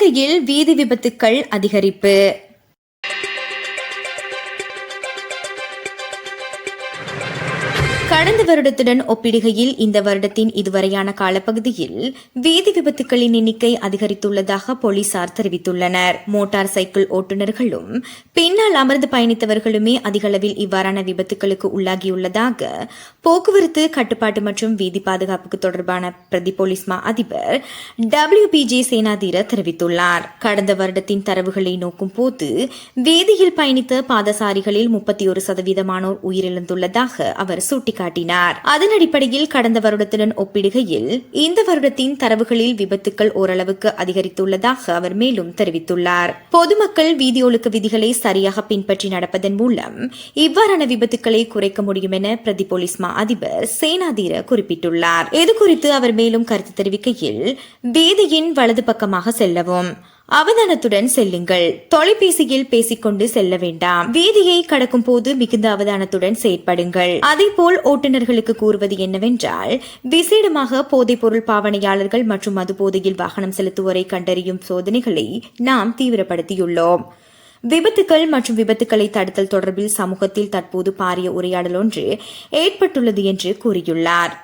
இலங்கையில் வீதி விபத்துக்கள் அதிகரிப்பு. கடந்த வருடத்துடன் ஒப்பிடுகையில் இந்த வருடத்தின் இதுவரையான காலப்பகுதியில் வீதி விபத்துக்களின் எண்ணிக்கை அதிகரித்துள்ளதாக போலீசார் தெரிவித்துள்ளனர். மோட்டார் சைக்கிள் ஓட்டுநர்களும் பின்னால் அமர்ந்து பயணித்தவர்களுமே அதிகளவில் இவ்வாறான விபத்துக்களுக்கு உள்ளாகியுள்ளதாக போக்குவரத்து கட்டுப்பாட்டு மற்றும் வீதி பாதுகாப்புக்கு தொடர்பான பிரதி போலீஸ் மா அதிபர் WPJ சேனாதீர தெரிவித்துள்ளார். கடந்த வருடத்தின் தரவுகளை நோக்கும் போது வீதியில் பயணித்த பாதசாரிகளில் 31% உயிரிழந்துள்ளதாக அவர் சுட்டிக்காட்டினார். அதன் அடிப்படையில் கடந்த வருடத்துடன் ஒப்பிடுகையில் இந்த வருடத்தின் தரவுகளில் விபத்துக்கள் ஓரளவுக்கு அதிகரித்துள்ளதாக அவர் மேலும் தெரிவித்துள்ளார். பொதுமக்கள் வீதியொழுக்க விதிகளை சரியாக பின்பற்றி நடப்பதன் மூலம் இவ்வாறான விபத்துக்களை குறைக்க முடியும் என பிரதி போலீஸ் மா அதிபர் சேனாதீர குறிப்பிட்டுள்ளார். இதுகுறித்து அவர் மேலும் கருத்து தெரிவிக்கையில், வீதியின் வலது பக்கமாக செல்லவும், அவதானத்துடன் செல்லுங்கள், தொலைபேசியில் பேசிக்கொண்டு செல்ல வேண்டாம், வீதியை கடக்கும் போது மிகுந்த அவதானத்துடன் செயற்படுங்கள். அதேபோல் ஓட்டுநர்களுக்கு கூறுவது என்னவென்றால், விசேடமாக போதைப்பொருள் பாவனையாளர்கள் மற்றும் மது போதையில் வாகனம் செலுத்துவோரை கண்டறியும் சோதனைகளை நாம் தீவிரப்படுத்தியுள்ளோம். விபத்துக்கள் மற்றும் விபத்துக்களை தடுத்தல் தொடர்பில் சமூகத்தில் தற்போது பாரிய உரையாடல் ஒன்று ஏற்பட்டுள்ளது என்று கூறியுள்ளார்.